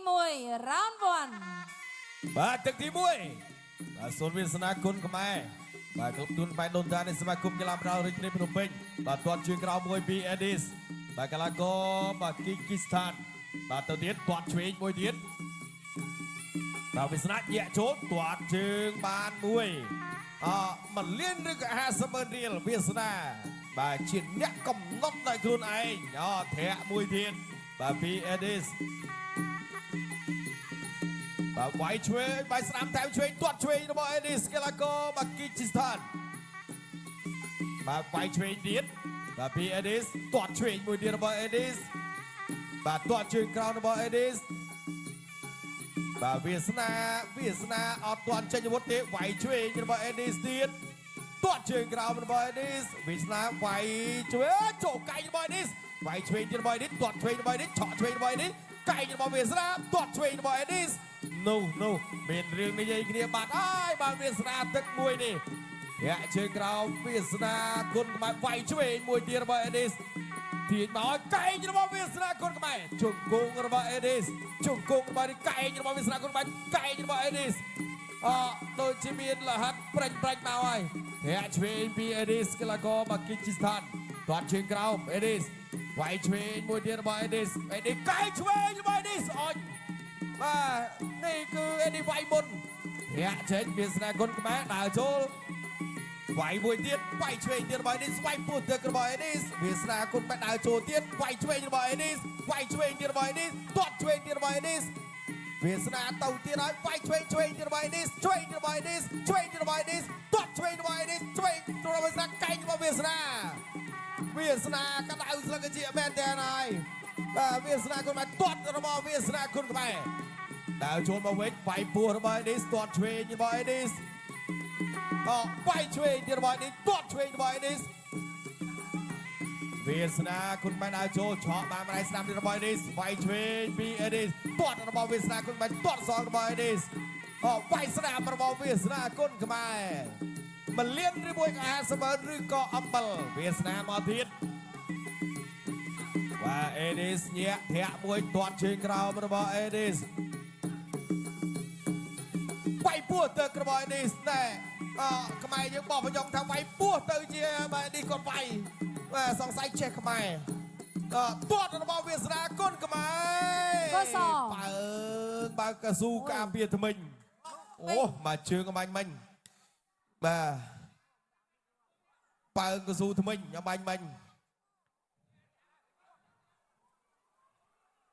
มวย round 1 បាទទឹកទី1បាទសូនវាសនាគុណខ្មែរបាទគ្រប់ទូនបែបដូនតានៃសមាគមកីឡាប្រដាល់រាជធានីភ្នំពេញបាទទាត់ជើងក្រោមមួយពីអេឌីសបាទកីឡាករបាទគីគីស្ថានបាទទៅទៀតទាត់ឆ្វេងមួយទៀតបាទវាសនាញាក់ចូលទាត់ជើងបានមួយមិនលៀនឬក៏50,000រៀលវាសនាបាទជាអ្នកកំណត់ដោយខ្លួនឯងធ្រាក់មួយទៀតបាទពីអេឌីសបាទវាយឆ្វេងបាយស្ដាំថែមឆ្វេងទាត់ឆ្វេងរបស់អេឌីសកីឡាករបាគីជីស្ថានបាទវាយឆ្វេងទៀតបាទពីអេឌីសទាត់ឆ្វេងមួយទៀតរបស់អេឌីសបាទទាត់ជើងក្រោមរបស់អេឌីសបាទវាសនាអត់ទាន់ចេញអាវុធទេវាយឆ្វេងរបស់អេឌីសទៀតទាត់ជើងក្រោមរបស់អេឌីសវាសនាវាយឆ្វេងចូលកៃរបស់អេឌីសវាយឆ្វេងទៀតរបស់អេឌីសទាត់ឆ្វេងរបស់អេឌីសឆក់ឆ្វេងរបស់អេឌីសកៃរបស់វាសនាទាត់ឆ្វេងរបស់អេឌីសនោះមានរឿងនិយាយគ្នាបាត់ហើយបាទវាសនាទឹកមួយនេះរាក់ជើងក្រោមវាសនាគុណខ្មែរវាយឆ្វេងមួយទៀតរបស់អេឌីសទាញមកកែងរបស់វាសនាគុណខ្មែរជង្គង់របស់អេឌីសជង្គង់របស់កែងរបស់វាសនាគុណខ្មែរកែងរបស់អេឌីសដូចជាមានលហិតប្រាច់មកហើយរាក់ឆ្វេងពីអេឌីសកីឡាករបាគីជីស្ថានទាត់ជើងក្រោមអេឌីសវាយឆ្វេងមួយទៀតរបស់អេឌីសកែងឆ្វេងរបស់អេឌីសអញបាទនេះគឺអេឌីវាយមុនរាក់ចេញវាសនាគុណខ្មែរដើរចូលវាយមួយទៀតវាយឆ្វេងទៀតរបស់អេឌីសវាយពោះទឹករបស់អេឌីសវាសនាគុណខ្មែរដើរចូលទៀតវាយឆ្វេងរបស់អេឌីសវាយឆ្វេងទៀតរបស់អេឌីសទាត់ឆ្វេងទៀតរបស់អេឌីសវាសនាទៅទៀតហើយវាយឆ្វេងទៀតរបស់អេឌីសឆ្វេងទៀតរបស់អេឌីសឆ្វេងទៀតរបស់អេឌីសទាត់ឆ្វេងរបស់អេឌីសឆ្វេងរបស់វាសនាកែងរបស់វាសនាកដៅស្លឹកជាមែនតើហើយបាទវាសនាគុណខ្មែរទាត់របស់វាសនាគុណខ្មែរដើរចូលមកវិញវាយពោះរបស់អេឌីសទាត់ឆ្វេងរបស់អេឌីសវាយឆ្វេងទៀតរបស់អេឌីសទាត់ឆ្វេងរបស់អេឌីសវាសនាគុណខ្មែរដើរចូលឆក់បានម្ដាយស្ដាំរបស់អេឌីសវាយឆ្វេងពីអេឌីសទាត់របស់វាសនាគុណខ្មែរទាត់សងរបស់អេឌីសវាយស្ដាំរបស់វាសនាគុណខ្មែរមលៀនឬមួយក៏50,000ឬក៏អំបិលវាសនាមកទៀតបាទអេឌីសញាក់ធាក់មួយទាត់ជើងក្រោមរបស់អេឌីសវាយពោះទៅរបស់អេឌីសតែខ្មែរយើងបោះបញ្ញងថាវាយពោះទៅជាបាទនេះគាត់វាយបាទសង្ស័យចេះខ្មែរទាត់របស់វាសនាគុណខ្មែរបើកស៊ូការពារថ្មិញមកជើងអំាញ់មិញបាទបើកស៊ូថ្មិញអំាញ់មិញ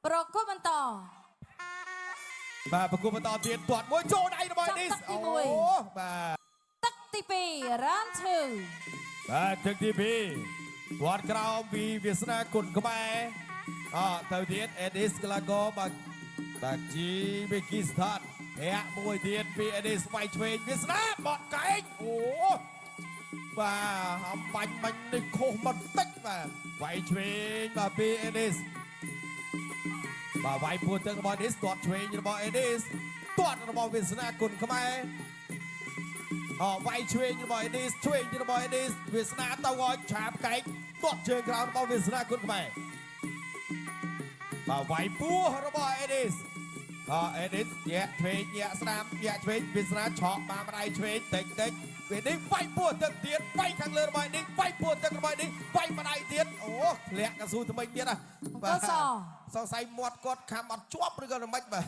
ប្រកួតបន្តបាទប្រគល់បន្តទៀតទាត់មួយចូលដៃរបស់នេះបាទទឹកទី2 round 2បាទទឹកទី2ទាត់ក្រោមពីវាសនាគុណខ្មែរទៅទៀតអេឌីសកីឡាករបាទជីបេគីស្ថានរាក់មួយទៀតពីអេឌីសវាយឆ្វេងវាសនាបត់កែងបាទអំបញ្ញមិញនេះខុសបន្តិចបាទវាយឆ្វេងបាទពីអេឌីសបាទវាយពោះទឹករបស់អេឌីសទាត់ឆ្វេងរបស់អេឌីសទាត់របស់វាសនាគុណខ្មែរវាយឆ្វេងរបស់អេឌីសឆ្វេងរបស់អេឌីសវាសនាទៅឲ្យឆាបកែកទាត់ជើងក្រោមរបស់វាសនាគុណខ្មែរបាទវាយពោះរបស់អេឌីសអេឌីសញាក់ឆ្វេងញាក់ស្ដាំញាក់ឆ្វេងវាសនាឆក់បានម្ដាយឆ្វេងតិចវានេះវាយពោះទឹកទៀតវាយខាងលើរបស់នេះវាយពោះទឹករបស់នេះវាយម្ដាយទៀតធ្លាក់កស៊ូថ្មិញទៀតណាបាទសង្ស័យមាត់គាត់ខំអត់ជាប់ឬក៏មិនបាទ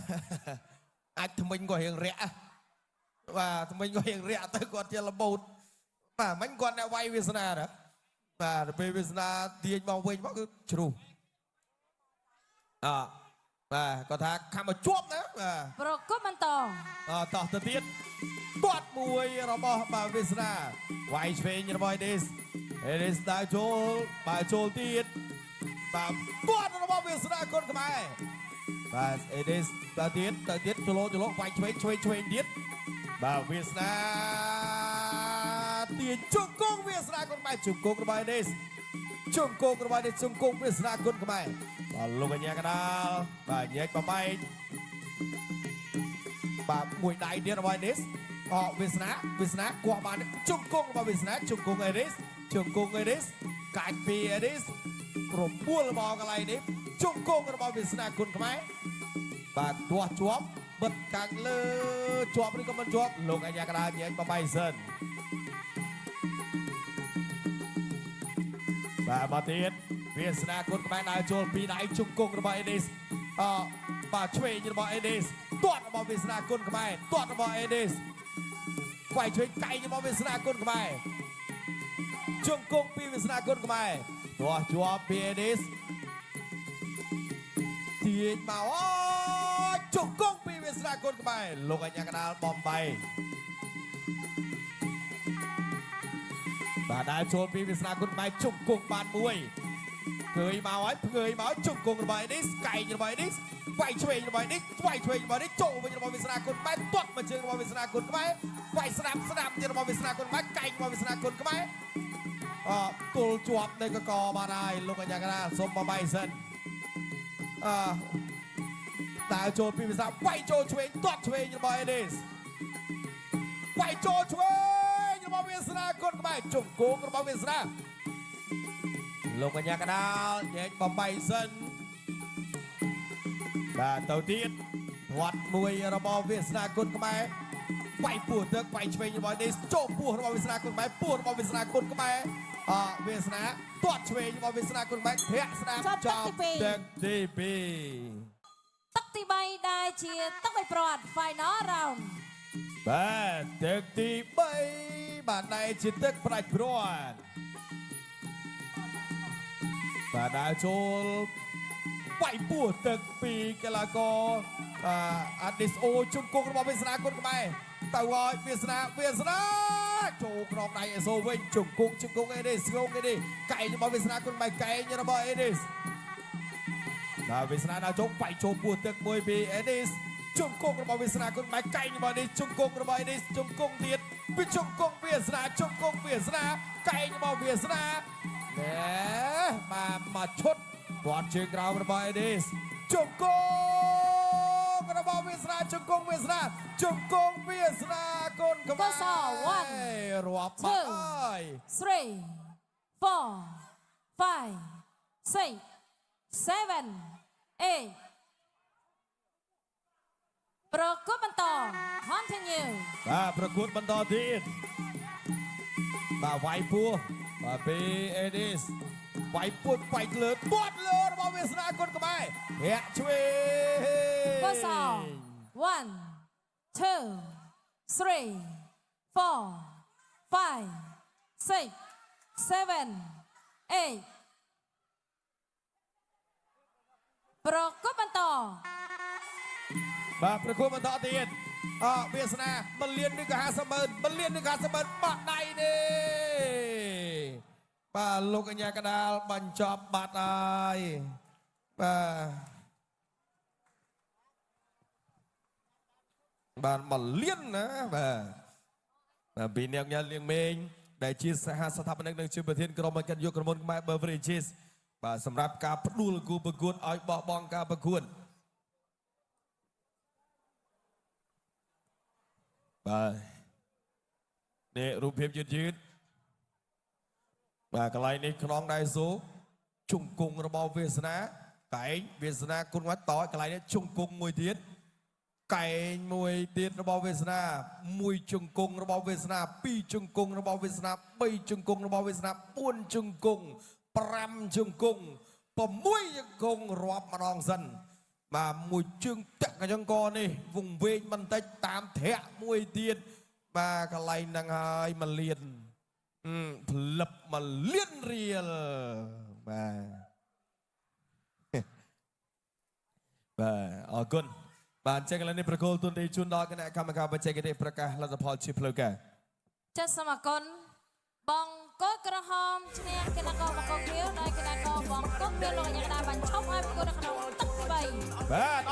អាចថ្មិញក៏រៀងរាក់បាទថ្មិញក៏រៀងរាក់ទៅគាត់ជាលបូតបាទមិញគាត់អ្នកវាយវាសនាណាបាទទៅពេលវាសនាទាញមកវិញមកគឺជ្រុះបាទគាត់ថាខំមកជាប់ណាបាទប្រកួតបន្តតោះទៅទៀតទាត់មួយរបស់បាទវាសនាវាយឆ្វេងរបស់អេឌីសដើរចូលទៀតបាទទាត់របស់វាសនាគុណខ្មែរបាទអេឌីសទៅទៀតចលោវាយឆ្វេងទៀតបាទវាសនាទាញជង្គង់វាសនាគុណខ្មែរជង្គង់របស់អេឌីសជង្គង់របស់នេះជង្គង់វាសនាគុណខ្មែរបាទលោកកញ្ញាកដាលបាទញែកបបែកបាទមួយដៃទៀតរបស់អេឌីសវាសនាគោះបានជង្គង់របស់វាសនាជង្គង់អេឌីសកាច់ពីអេឌីសប្រមូលមកកន្លែងនេះជង្គង់របស់វាសនាគុណខ្មែរ បាទទាស់ជាប់បិទខាងលើជាប់ឬក៏មិនជាប់លោកអាញាកដាញែកបបៃសិនបាទមកទៀតវាសនាគុណក្បែរដើរចូលពីដៃជង្គង់របស់អេឌីសបាទឆ្វេងរបស់អេឌីសទាត់របស់វាសនាគុណក្បែរទាត់របស់អេឌីសខ្វាយឆ្វេងកៃរបស់វាសនាគុណក្បែរជង្គង់ពីវាសនាគុណក្បែរទាស់ជាប់ពីអេឌីសទាញមកអូជង្គង់ពីវាសនាគុណក្បែរលោកអាញាកដាលបំបីបាទដើរចូលពីវាសនាគុណក្បែរជង្គង់បានមួយឃើញមកហើយឃើញមកជង្គង់របស់នេះស្កៃរបស់នេះវាយឆ្វេងរបស់នេះវាយឆ្វេងរបស់នេះចូលវិញរបស់វាសនាគុណក្បែរទាត់មកជើងរបស់វាសនាគុណក្បែរវាយស្ដាប់ទៀតរបស់វាសនាគុណក្បែរកែងរបស់វាសនាគុណក្បែរទល់ជាប់នៅកកបានហើយលោកអាញាកដាសុំបបៃសិនដើរចូលពីវាសនាវាយចូលឆ្វេងទាត់ឆ្វេងរបស់អេឌីសវាយចូលឆ្វេងរបស់វាសនាគុណក្បែរជង្គង់របស់វាសនាលោកកញ្ញាកដាលញែកបំបីសិនបាទទៅទៀតធាត់មួយរបស់វាសនាគុណខ្មែរវាយពោះទឹកវាយឆ្វេងរបស់នេះចូលពោះរបស់វាសនាគុណខ្មែរពោះរបស់វាសនាគុណខ្មែរវាសនាទាត់ឆ្វេងរបស់វាសនាគុណខ្មែរធាក់ស្ដាប់ចប់ទឹកទី2ទឹកទី3ដែលជាទឹកបីព្រាត់ Final Round បាទទឹកទី3បាទដែលជាទឹកប្រាច់ព្រាត់បាទដើរចូលវាយពោះទឹកពីកីឡាករអាឌីសអូជង្គង់របស់វាសនាគុណខ្មែរទៅឲ្យវាសនាចូលក្រងដៃអេសូវិញជង្គង់អេឌីសងងអេឌីកែងរបស់វាសនាគុណខ្មែរកែងរបស់អេឌីសបាទវាសនាដើរចូលវាយចូលពោះទឹកមួយពីអេឌីសជង្គង់របស់វាសនាគុណខ្មែរកែងរបស់នេះជង្គង់របស់អេឌីសជង្គង់ទៀតពីជង្គង់វាសនាជង្គង់វាសនាកែងរបស់វាសនាបាទមកឈុតគាត់ជើងក្រោមរបស់អេឌីសជង្គង់របស់វាសនាជង្គង់វាសនាជង្គង់វាសនាកូនក្បាលរាប់បាត់ហើយ3 4 5 6 7 8ប្រកួតបន្ត Continue បាទប្រកួតបន្តទៀតបាទវាយពោះបាទពីអេឌីសវាយពោះវាយលើទាត់លើរបស់វាសនាគុណខ្មែរហាក់ឆ្វេង 1 2 3 4 5 6 7 8ប្រកួតបន្តបាទប្រកួតបន្តទៀតវាសនា1លានឬក៏50,000 1លានឬក៏50,000បាត់ដៃនេះបាទលោកកញ្ញាកដាលបញ្ចប់បាត់ហើយបាទ1លានណាបាទពីអ្នកញ៉ាំលៀងមេងដែលជាសហស្ថាបនិកនិងជាប្រធានក្រុមកិត្តិយសក្រុមហ៊ុនខ្មែរ Beverages បាទសម្រាប់ការផ្ដួលគូប្រកួតឲ្យបោះបង់ការប្រកួតបាទនេះរូបភាពយឺតបាទកន្លែងនេះខ្នងដៃសូជង្គង់របស់វាសនាកែងវាសនាគុណវត្តតកន្លែងនេះជង្គង់មួយទៀតកែងមួយទៀតរបស់វាសនាមួយជង្គង់របស់វាសនាពីរជង្គង់របស់វាសនា3ជង្គង់របស់វាសនា4ជង្គង់5ជង្គង់6ជង្គង់រាប់ម្ដងសិនបាទមួយជើងតាក់កញ្ចឹងកនេះវង្វេងបន្តិចតាមធាក់មួយទៀតបាទកន្លែងហ្នឹងហើយ1លានផលិត1លានរៀលបាទអរគុណបាទចេះកន្លែងនេះប្រកូលទុនទីជូនដល់គណៈកម្មការបច្ចេកទេសប្រកាសលទ្ធផលជាផ្លូវការចាសសូមអរគុណបងកូនក្រហមឈ្នះគណៈកម្មការខៀវដោយគណៈកម្មបងកូនមានលោកអាញាកដាបានឈប់ឲ្យប្រកួតនៅក្នុងទឹក3បាទ